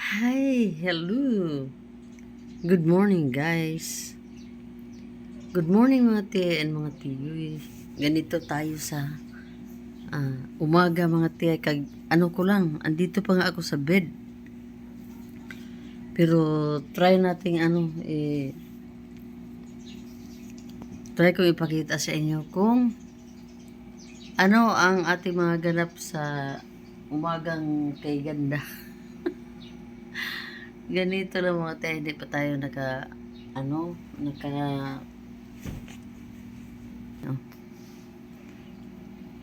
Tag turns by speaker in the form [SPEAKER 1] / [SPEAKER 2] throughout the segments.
[SPEAKER 1] Hi, hello. Good morning, guys. Good morning mga tiya and mga tiyoy. Ganito tayo sa umaga mga tiya. Ano ko lang, andito pa nga ako sa bed. Pero try nating try kong ipakita sa inyo kung ano ang ating mga ganap sa umagang kay ganda. Ganito lang mga tiya, hindi pa tayo ano,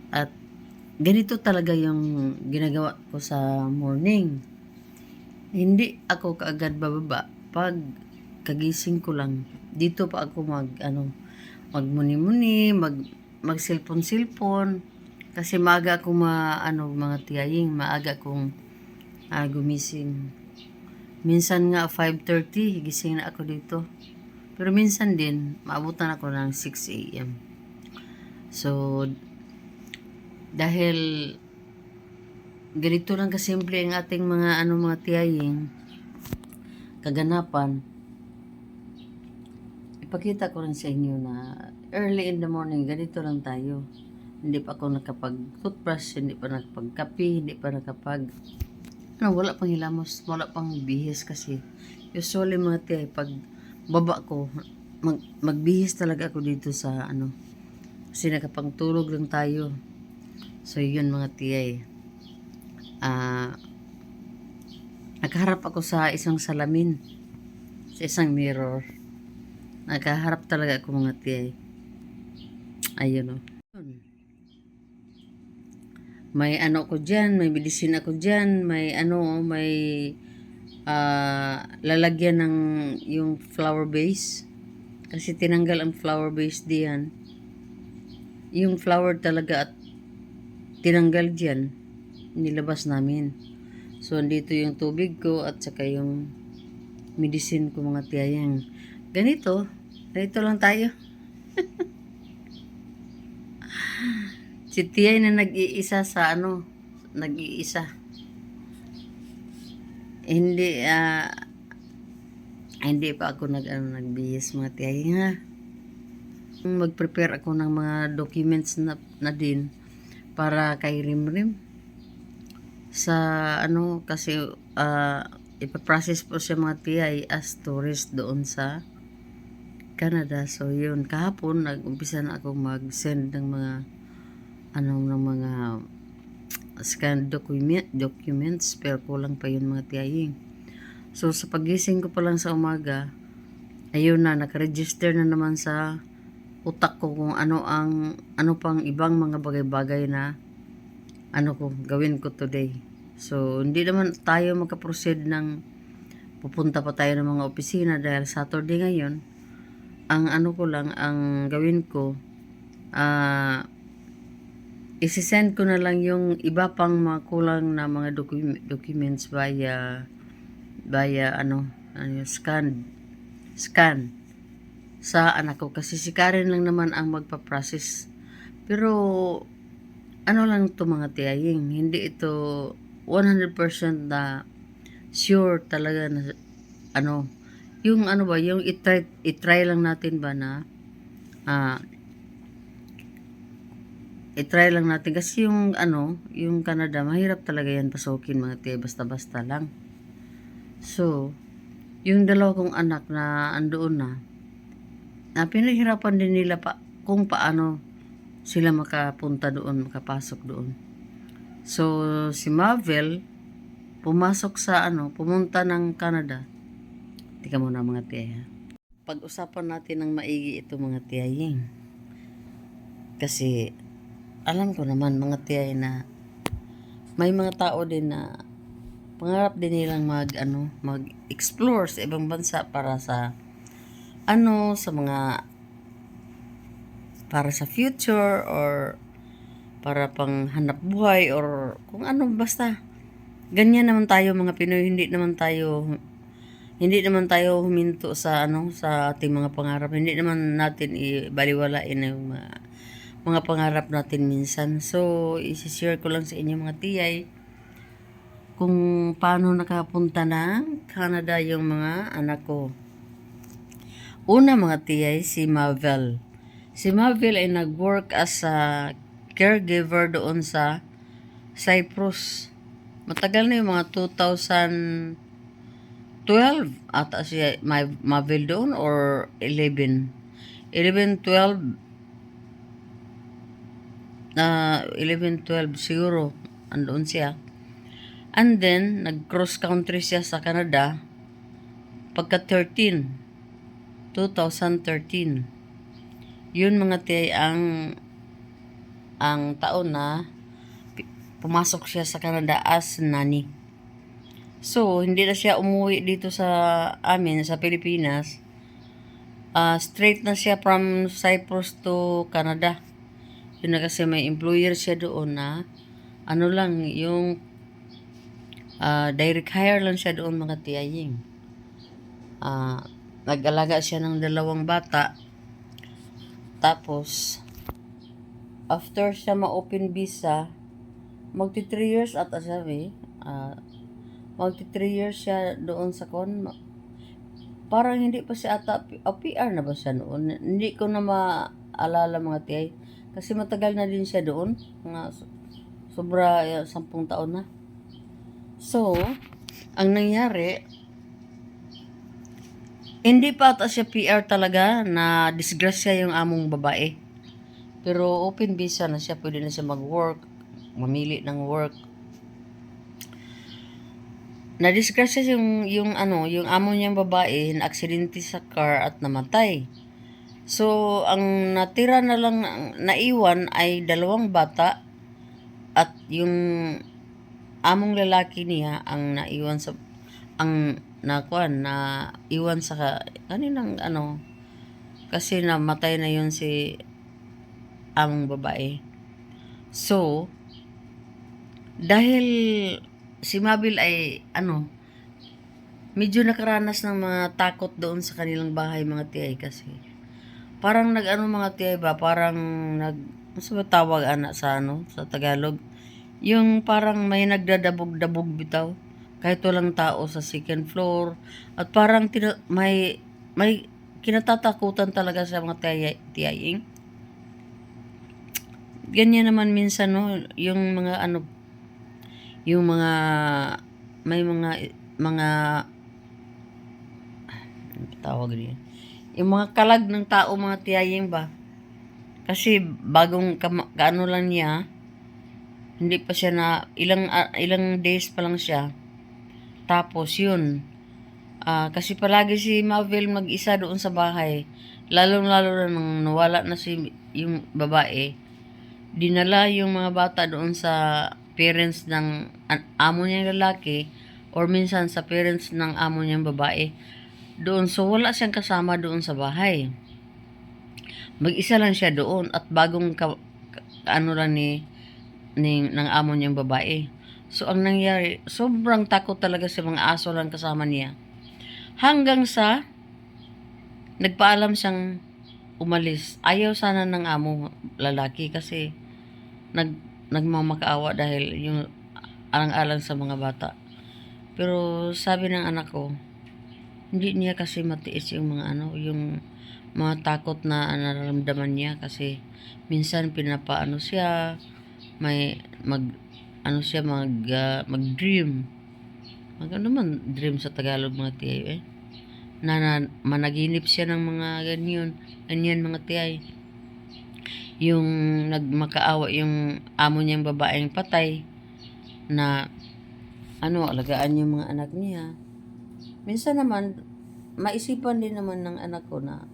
[SPEAKER 1] at ganito talaga yung ginagawa ko sa morning. Hindi ako kaagad bababa. Pag kagising ko lang, dito pa ako magmuni-muni, mag cellphone. Kasi maaga ako mga tiyaying, maaga akong gumising. Minsan nga 5:30, gising na ako dito. Pero minsan din, maabutan ako ng 6 a.m. So, dahil ganito lang kasimple ang ating mga tiyaying kaganapan, ipakita ko rin sa inyo na early in the morning, ganito lang tayo. Hindi pa ako nakapag-toothbrush, hindi pa nakapag-kape, hindi pa wala pang hilamos, wala pang bihis kasi. Usually mga tiyay, pag baba ko, magbihis talaga ako dito sa kasi nakapangtulog lang tayo. So yun mga tiyay. Nakaharap ako sa isang salamin, sa isang mirror. Nakaharap talaga ako mga tiyay. Ayun o. May ko dyan, may medicine ako dyan, may lalagyan ng yung flower base. Kasi tinanggal ang flower base diyan. Yung flower talaga at tinanggal dyan, nilabas namin. So, andito yung tubig ko at saka yung medicine ko mga tiyayang. Ganito lang tayo. Si tiyay na nag-iisa sa nag-iisa. Hindi pa ako nagbihis mga tiyayang ha. Mag-prepare ako ng mga documents na din para kay Rimrim. Sa kasi ipaprocess po siya mga tiyay as tourist doon sa Canada. So yun, kahapon nag-umpisa na ako mag-send ng mga scan documents, pero kulang pa yun mga tiyaying. So sa pagising ko pa lang sa umaga, ayun na, nakaregister na naman sa utak ko kung ano pang ibang mga bagay-bagay na gawin ko today. So hindi naman tayo makaproceed ng pupunta pa tayo ng mga opisina dahil Saturday ngayon. Ang ang gawin ko, isisend ko na lang yung iba pang mga kulang na mga documents via scan sa anak ko kasi si Karen lang naman ang magpa-process. Pero lang to mga tiyaying, hindi ito 100% na sure talaga na yung yung i-try lang natin ba na i-try lang natin kasi yung Canada mahirap talaga yan pasukin mga tiya, basta-basta lang. So yung dalawa kong anak na andoon na pinaghirapan din nila kung paano sila makapunta doon, makapasok doon. So si Marvel pumunta ng Canada. Tika muna mga tiya. Pag-usapan natin ng maigi ito mga tiyaying. Kasi alam ko naman mga tiyay na may mga tao din na pangarap din nilang mag-explore sa ibang bansa para sa future or para pang hanap buhay or kung basta. Ganyan naman tayo mga Pinoy, hindi naman tayo huminto sa sa ating mga pangarap. Hindi naman natin ibaliwalain yung mga pangarap natin minsan. So, i-share ko lang sa inyo mga tiyay kung paano nakapunta ng Canada yung mga anak ko. Una mga tiyay, si Mavel. Si Mavel ay nag-work as a caregiver doon sa Cyprus. Matagal na yung mga 2012 ata siya Mavel doon or 11. 11, 12 11, 12 siguro andoon siya. And then, nag-cross country siya sa Canada pagka 2013. Yun mga tiyay ang taon na pumasok siya sa Canada as nanny. So, hindi na siya umuwi dito sa amin, sa Pilipinas. Straight na siya from Cyprus to Canada. Yun na kasi may employer siya doon na ano lang, yung direct hire lang siya doon mga tiyaying. Nag-alaga siya ng 2 bata. Tapos, after siya ma-open visa, magti 3 years ata siya magti 3 years siya doon sa parang hindi pa siya ata, PR na ba siya noon? Hindi ko na maalala mga tiyay. Kasi matagal na din siya doon. Sobra 10 taon na. So, ang nangyari, hindi pa ata siya PR talaga na disgrasya yung among babae. Pero open visa na siya, pwede na siya mag-work, mamili ng work. Na-disgrasya yung amo niyang babae na aksidente sa car at namatay. So, ang natira na lang naiwan ay 2 bata at yung among lalaki niya ang naiwan sa iwan sa kaninang kasi namatay na yun si among babae. So, dahil si Mabil ay medyo nakaranas ng mga takot doon sa kanilang bahay mga tiyay kasi parang mga tiyay ba, parang mas tawag sa Tagalog, yung parang may nagdadabog-dabog bitaw kahit walang tao sa second floor at parang may kinatatakutan talaga sa mga tiyaying. Ganyan naman minsan yung mga yung mga may mga tawag niya. Yung mga kalag ng tao mga tiyaying ba. Kasi bagong lang niya, hindi pa siya na ilang days pa lang siya. Tapos yun, kasi palagi si Mavel mag-isa doon sa bahay. Lalo-lalo na nung nawala na yung babae. Dinala yung mga bata doon sa parents ng amo niyang lalaki or minsan sa parents ng amo niyang babae. Doon, so wala siyang kasama doon sa bahay. Mag-isa lang siya doon at bagong lang ng amo niyang babae. So, ang nangyari, sobrang takot talaga sa mga aso lang kasama niya. Hanggang sa nagpaalam siyang umalis. Ayaw sana ng amo lalaki kasi nagmamakaawa dahil yung alang-alang sa mga bata. Pero sabi ng anak ko, hindi niya kasi matiis yung mga yung mga takot na nararamdaman niya kasi minsan pinapaano siya, may mag-dream. Man dream sa Tagalog mga tiyay na managinip siya ng mga ganyan mga tiyay. Yung nagmakaawa yung amo niyang babaeng patay na alagaan yung mga anak niya. Minsan naman maisipan din naman ng anak ko na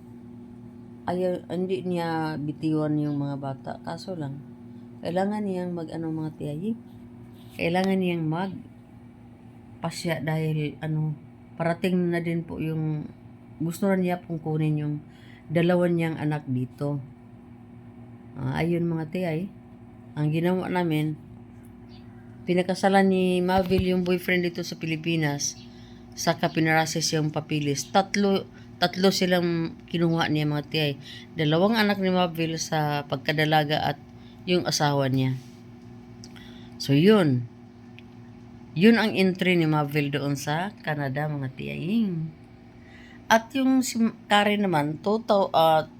[SPEAKER 1] hindi niya bitiwan yung mga bata. Kaso lang, kailangan niyang mga tiyayi. Kailangan niyang pasya dahil parating na din po yung gusto na niya pong kunin yung 2 niyang anak dito. Ayun mga tiyay, ang ginawa namin, pinakasalan ni Mavil yung boyfriend dito sa Pilipinas, saka pinarasis yung papilis. Tatlo silang kinuha niya mga tiyay. 2 anak ni Mavil sa pagkadalaga at yung asawa niya. So yun, Yun ang entry ni Marvel doon sa Canada, mga tiyaying. At yung si Karen naman, 2020,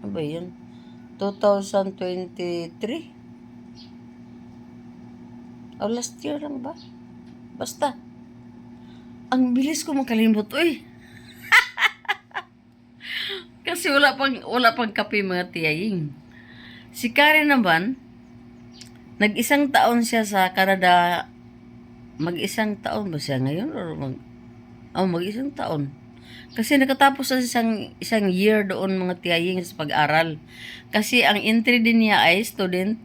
[SPEAKER 1] ano ba yun? 2023? O last year lang ba? Basta, ang bilis ko makalimot, uy. Kasi wala pang kape, mga tiyaying. Si Karen naman, nag-isang taon siya sa Canada. Mag-isang taon ba siya ngayon? Mag-isang taon. Kasi nakatapos sa isang year doon, mga tiyaying, sa pag-aral. Kasi ang entry din niya ay student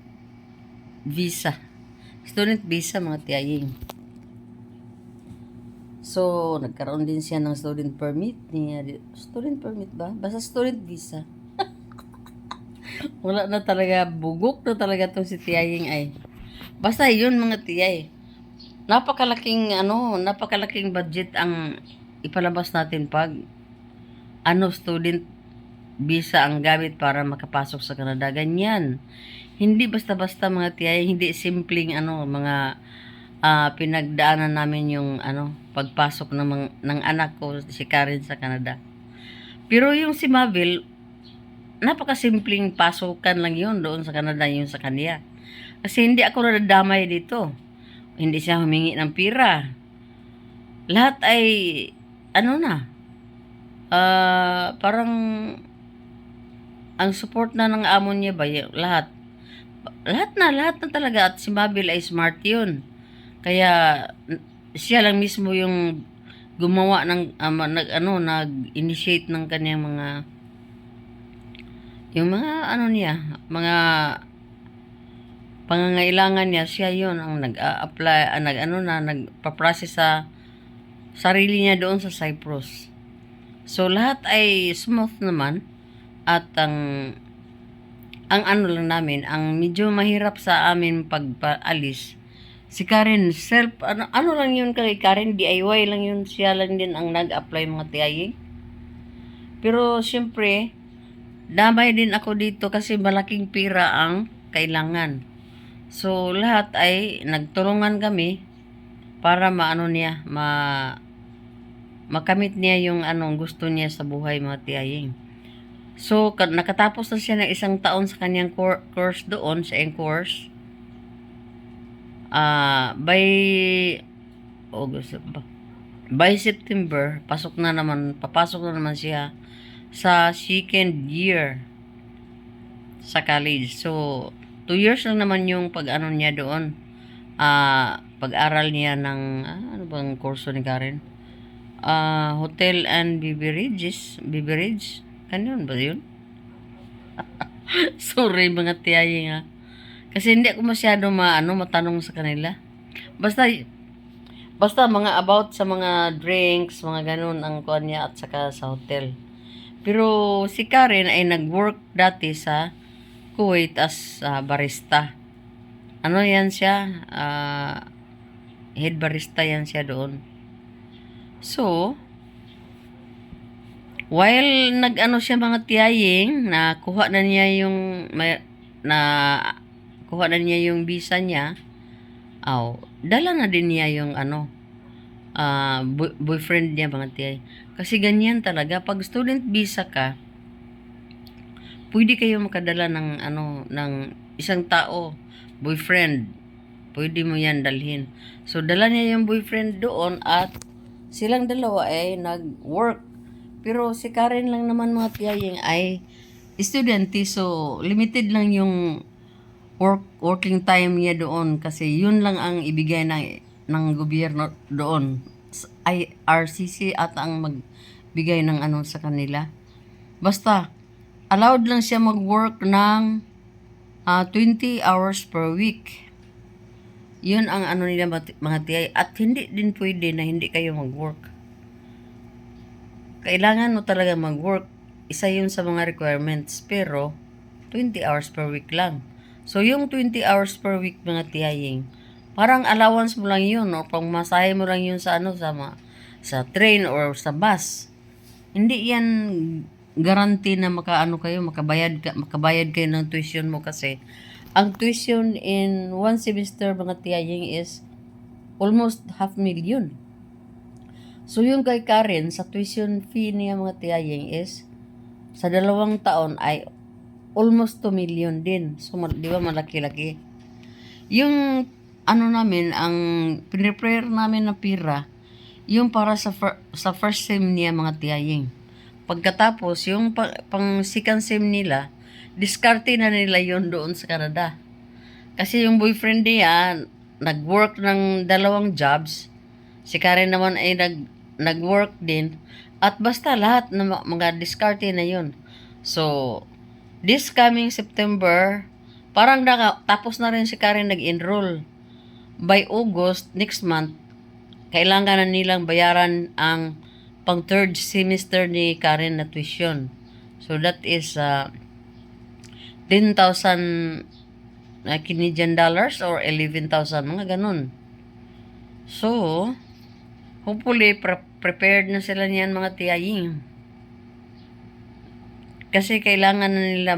[SPEAKER 1] visa. Student visa, mga tiyaying. So, nagkaroon din siya ng student permit niya. Student permit ba? Basta student visa. Wala na talaga, bugok na talaga tong si tiyaying ay. Basta yun, mga tiyay. Napakalaking budget ang ipalabas natin pag student visa ang gamit para makapasok sa Canada. Ganyan. Hindi basta-basta, mga tiyay, hindi simpleng mga pinagdaanan namin yung pagpasok ng anak ko si Karen sa Canada. Pero yung si Mabel, napakasimpleng pasukan lang yun doon sa Canada, yung sa kanya. Kasi hindi ako nadadamay dito. Hindi siya humingi ng pira. Lahat ay, parang, ang support na ng amo niya ba, lahat. Lahat na talaga. At si Mabel ay smart yun. Kaya, siya lang mismo yung gumawa ng, nag-initiate ng kanyang mga pangangailangan niya. Siya yun ang nag-apply, nagpa-process sa sarili niya doon sa Cyprus. So, lahat ay smooth naman. At ang lang namin, ang medyo mahirap sa amin pagpaalis, si Karen, lang yun kay Karen, DIY lang yun, siya lang din ang nag-apply, mga tiyaying. Pero, syempre, damay din ako dito kasi malaking pira ang kailangan. So, lahat ay nagtulungan kami para makamit niya yung gusto niya sa buhay, mga tiyaying. So, nakatapos na siya ng isang taon sa kanyang course doon, sa course. By September, papasok na naman siya sa second year sa college. So, 2 years lang naman yung niya doon. Pag-aral niya ng, ano bang kurso ni Karen? Hotel and beverage. Ano ba yun? Sorry, mga tiyaying, ha. Kasi hindi ako masyado matanong sa kanila. Basta mga about sa mga drinks, mga ganun ang kuha niya at saka sa hotel. Pero si Karen ay nag-work dati sa Kuwait as barista. Yan siya? Head barista yan siya doon. So, while siya, mga tiyaying, kuha na niya yung visa niya, dala na din niya yung boyfriend niya, mga tiyay. Kasi ganyan talaga, pag student visa ka, pwede kayo makadala ng isang tao, boyfriend. Pwede mo yan dalhin. So, dala niya yung boyfriend doon at silang dalawa ay nag-work. Pero si Karen lang naman, mga tiyaying, ay estudyante, so limited lang yung working time niya doon kasi yun lang ang ibigay ng gobyerno doon. IRCC at ang magbigay ng sa kanila. Basta, allowed lang siya mag-work ng 20 hours per week. Yun ang nila, mga tiyay. At hindi din pwede na hindi kayo mag-work. Kailangan mo talaga mag-work. Isa yun sa mga requirements. Pero, 20 hours per week lang. So, yung 20 hours per week, mga tiyaying, parang allowance mo lang yun, o pangmasahe mo lang yun sa sa train or sa bus. Hindi yan guarantee na makabayad kayo ng tuition mo kasi ang tuition in one semester mga tiyaying is almost 500,000. So yung kay Karen sa tuition fee niya mga tiyaying is sa 2 taon ay almost 2 million din. So di ba malaki-laki? Yung ano namin, ang pinrepare namin na pira, yung para sa first sem niya mga tiyaying. Pagkatapos, yung pang second sem nila, diskarte na nila yon doon sa Canada. Kasi yung boyfriend niya, nag-work ng 2 jobs. Si Karen naman ay nag-work din. At basta lahat ng mga diskarte na yon. So, this coming September, parang tapos na rin si Karen nag-enroll. By August, next month, kailangan na nilang bayaran ang pang third semester ni Karen na tuition. So that is 10,000 Canadian dollars or 11,000, mga ganun. So, hopefully, prepared na sila niyan mga tiyaying. Kasi kailangan na nila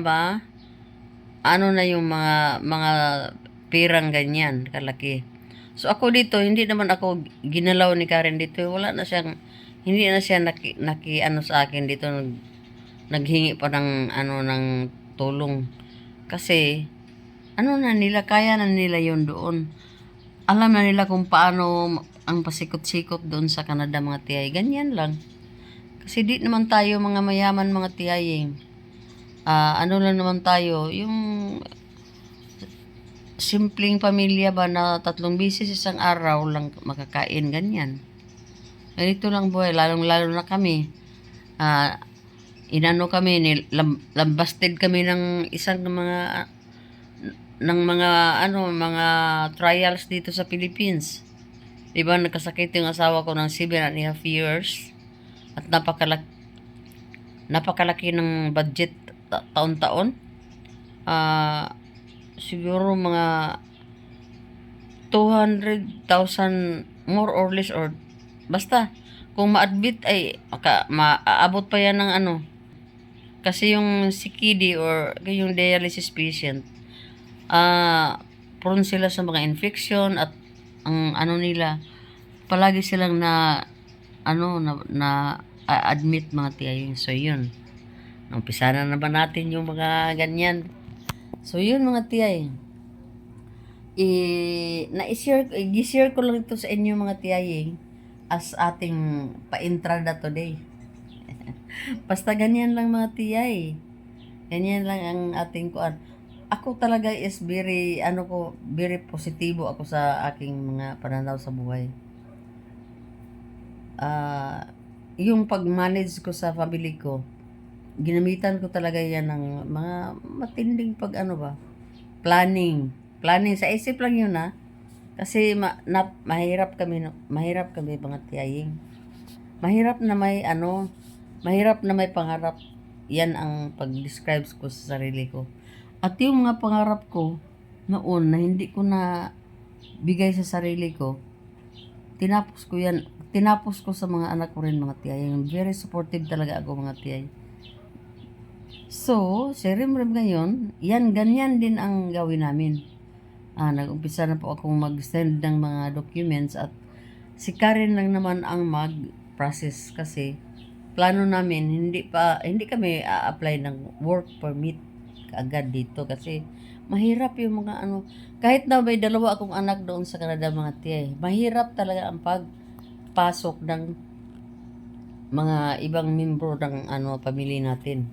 [SPEAKER 1] ano na yung mga pirang ganyan, kalaki. So ako dito, hindi naman ako ginalaw ni Karen dito. Hindi na siya naki ano sa akin dito, naghingi pa ng tulong. Kasi, kaya na nila yon doon. Alam na nila kung paano ang pasikot-sikot doon sa Canada mga tiyay. Ganyan lang. Kasi di naman tayo mga mayaman mga tiyaying. Ano lang naman tayo, yung simpleng pamilya ba na 3 beses isang araw lang makakain, ganyan. Ganito lang buhay, lalong-lalo na kami. Inano kami, lambasted kami ng mga trials dito sa Philippines. Diba, nagkasakit yung asawa ko ng 7.5 years at napakalaki ng budget taon-taon. Siguro mga 200,000 more or less, or basta kung ma-admit ay maaabot pa yan ng kasi yung CKD or yung dialysis patient, prone sila sa mga infection at ang nila palagi silang na admit mga tiyaying. So yun, umpisa na naman natin yung mga ganyan. So yun mga tiyay, i-share ko lang ito sa inyo mga tiyay as ating pa-entrada today. Basta ganyan lang mga tiyay, ganyan lang ang ating kuan. Ako talaga is very positibo ako sa aking mga pananaw sa buhay. Yung pag-manage ko sa family ko, ginamitan ko talaga yan ng mga matinding planning sa isip lang yun kasi mahirap kami mga tiyaying, mahirap na may pangarap. Yan ang pag-describe ko sa sarili ko, at yung mga pangarap ko noon na hindi ko na bigay sa sarili ko, tinapos ko sa mga anak ko rin mga tiyaying. Very supportive talaga ako mga tiyay. So, si Rimrim ngayon, ganyan din ang gawin namin. Nag-umpisa na po akong mag-send ng mga documents at si Karen lang naman ang mag-process kasi plano namin, hindi kami a-apply ng work permit agad dito kasi mahirap yung mga kahit na may 2 akong anak doon sa Canada mga tiyay, mahirap talaga ang pagpasok ng mga ibang membro ng pamilya natin.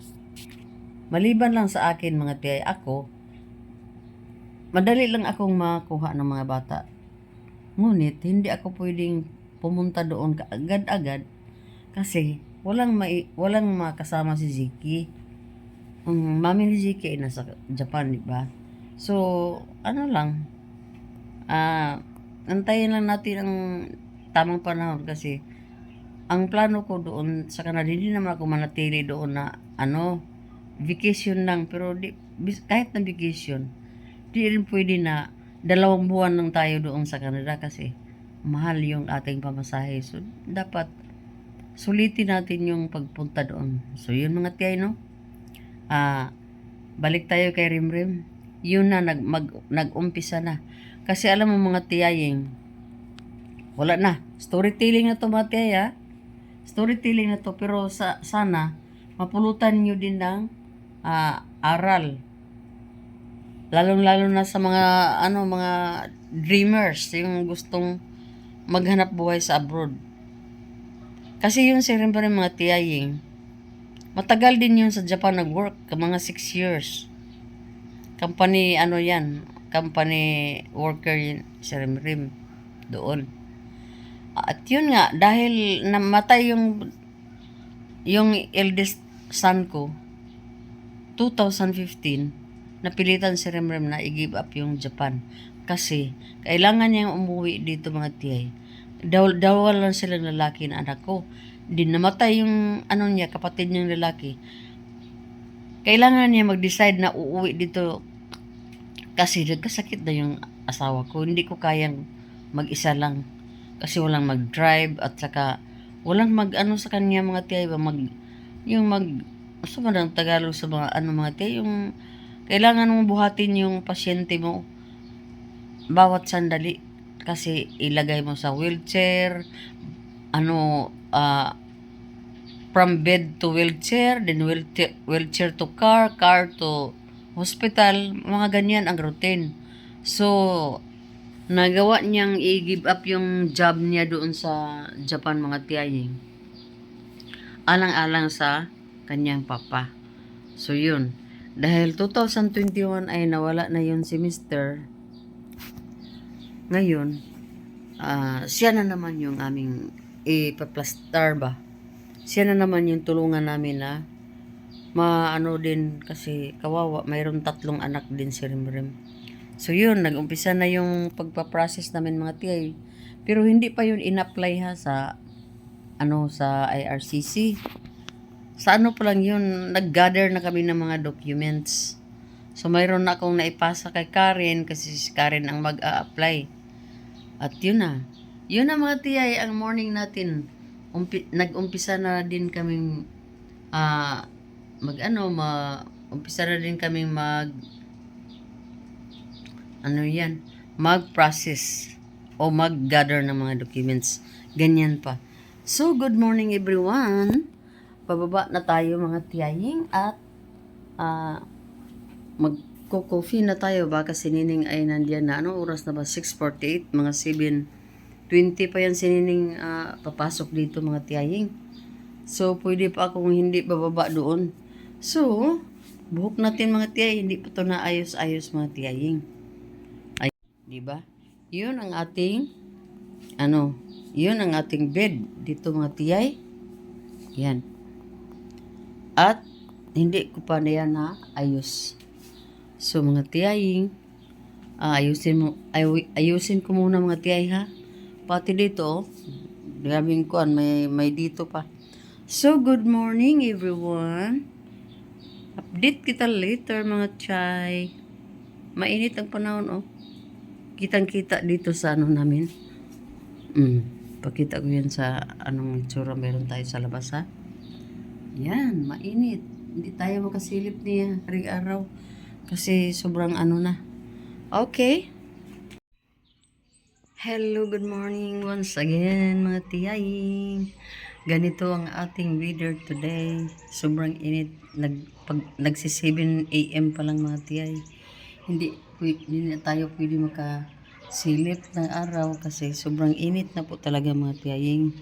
[SPEAKER 1] Maliban lang sa akin mga tiyay, madali lang akong makuha ng mga bata. Ngunit, hindi ako pwedeng pumunta doon kaagad-agad kasi walang makasama si Ziki. Ang mami ni Ziki ay nasa Japan, di ba? So, antayin lang natin ang tamang panahon kasi ang plano ko doon sa Canada, hindi naman ako manatili doon na vacation lang, pero kahit na vacation, di rin pwede na 2 buwan lang tayo doon sa Canada kasi mahal yung ating pamasahe. So, dapat sulitin natin yung pagpunta doon. So, yun mga tiyay, no? Balik tayo kay Rimrim. Yun na, nag-umpisa na. Kasi alam mo mga tiyaying, wala na. Storytelling na to mga tiyay, ha? Storytelling na to, pero sana, mapulutan nyo din ng aral. Lalong-lalo na sa mga, mga dreamers, yung gustong maghanap buhay sa abroad. Kasi yun si Rimrim mga tiyaying, matagal din yun sa Japan nag-work, mga 6 years. Company, company worker yun, si Rimrim, doon. At yun nga, dahil namatay yung eldest son ko, 2015, napilitan si Rimrim na i-give up yung Japan. Kasi, kailangan niyang umuwi dito mga tiyay. Dawal lang silang lalaki na anak ko. Di namatay yung kapatid niyang lalaki. Kailangan niya mag-decide na uuwi dito kasi nagkasakit na yung asawa ko. Hindi ko kayang mag-isa lang kasi walang mag-drive at saka walang sa kanya mga tiyay ba sa mga Tagalog sa mga mga tiyay, yung kailangan mong buhatin yung pasyente mo bawat sandali kasi ilagay mo sa wheelchair, from bed to wheelchair, then wheelchair to car to hospital, mga ganyan ang routine. So, nagawa niyang i-give up yung job niya doon sa Japan mga tiyaying. Alang-alang sa kanyang papa. So, yun. Dahil 2021 ay nawala na yun si Mr. Ngayon, siya na naman yung aming ipaplastar ba. Siya na naman yung tulungan namin na din kasi kawawa, mayroon 3 anak din si Rimrim. So yun, nag-umpisa na yung pagpa-process namin mga tiyay. Pero hindi pa yun in-apply ha sa sa IRCC. Sa pa lang yun, nag-gather na kami ng mga documents. So mayroon na akong naipasa kay Karen kasi si Karen ang mag-a-apply. At yun na. Yun na mga tiyay, ang morning natin. Nag-umpisa na din kaming umpisa na din kaming mag-process o mag-gather ng mga documents. Ganyan pa. So, good morning everyone. Pababa na tayo mga tiyaying at magko-coffee na tayo baka si Nining ay nandiyan na. Anong oras na ba? 6:48, mga 7:20 pa yan si Nining papasok dito mga tiyaying. So, pwede pa akong hindi bababa doon. So, buhok natin mga tiyay, hindi pa ito naayos-ayos mga tiyaying. Ay, di ba? Yun ang ating, yun ang ating bed dito mga tiyay. Yan. At, hindi ko pa na yan na ayos. So, mga tiyaying, ayusin ko muna mga tiyay ha. Pati dito, grabing kuan, may dito pa. So, good morning everyone. Update kita later mga tiyay. Mainit ang panahon Kitang-kita dito sa namin. Pakita ko yan sa anong itsura meron tayo sa labas ha. Yan, mainit. Hindi tayo makasilip niya karing araw. Kasi sobrang na. Okay. Hello, good morning once again mga tiyaying. Ganito ang ating video today. Sobrang init. Nagsi 7 AM pa lang mga tiyay. Hindi na tayo pwede makasilip ng araw kasi sobrang init na po talaga mga tiyaying.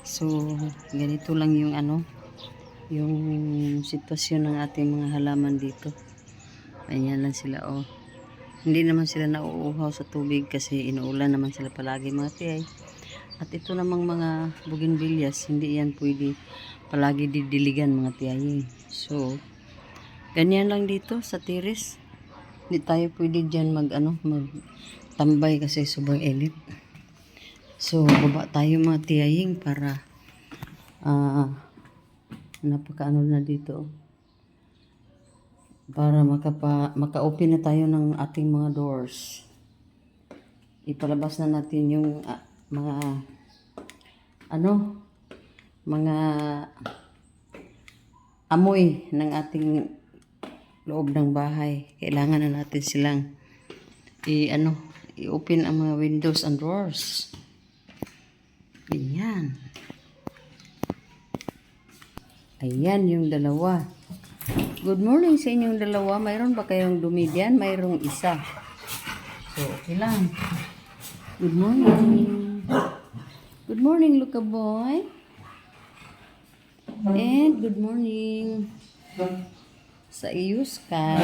[SPEAKER 1] So, ganito lang yung yung sitwasyon ng ating mga halaman dito. Ayan lang sila Hindi naman sila nauuhaw sa tubig kasi inuulan naman sila palagi mga tiyay. At ito namang mga bougainvilleas, hindi yan pwede palagi didiligan mga tiyay. So, ganyan lang dito sa terrace. Hindi tayo pwede dyan magtambay kasi sobrang init. So, baba tayo mga tiyaying para napaka na dito para maka-open na tayo ng ating mga doors. Ipalabas na natin yung mga mga amoy ng ating loob ng bahay. Kailangan na natin silang i-open ang mga windows and doors. Ganyan. Ayan yung dalawa. Good morning sa inyong dalawa. Mayroon ba kayong dumi diyan? Mayroong isa. So, okay lang. Good morning. Good morning, Luka boy. And good morning sa iyo, Sky.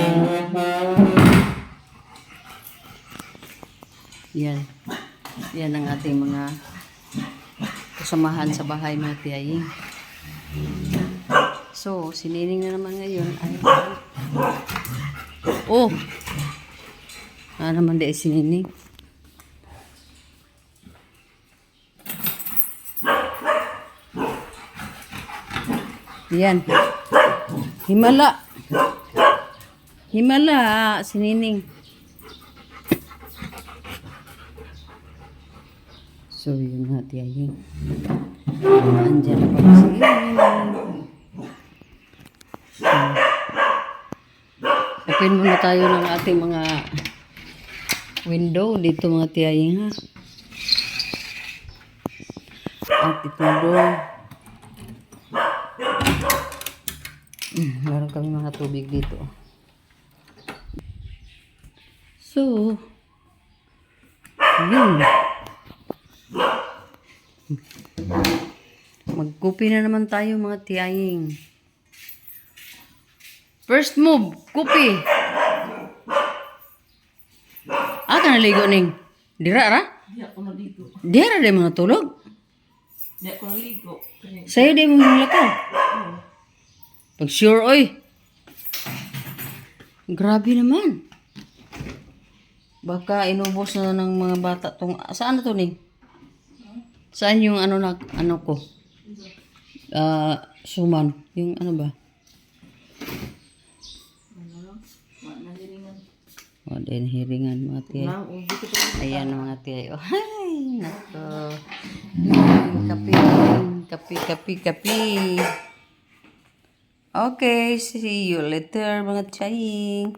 [SPEAKER 1] Yan. Yan ang ating mga kasamahan sa bahay, mga tiyaying. So, sinining na naman ngayon ay... Oh! Naman di sinining. Yan. Himala. Himala, sinining. So, yun nga, tiyaying. Andyan pa si sinining. Open muna tayo ng ating mga window dito, mga tiyaying, ha. At itong door. Meron kami mga tubig dito. So, yun. Magkupi na naman tayo, mga tiyaying. First move, kupi. Ka naligo ning dira ra?
[SPEAKER 2] Di ako naligo.
[SPEAKER 1] Dira ra mga tulog.
[SPEAKER 2] Di ako naligo.
[SPEAKER 1] Sa'yo di mo lakaw. Pag sure oy. Grabe naman. Baka inubos na ng mga bata tong saan na to ning? Saan yung ano ko? Suman, yung ano ba? O, din hiringan mga tiyay. Ayan mga tiyay. Oh, ay, nako. Kapi. Okay, see you later mga tiyay.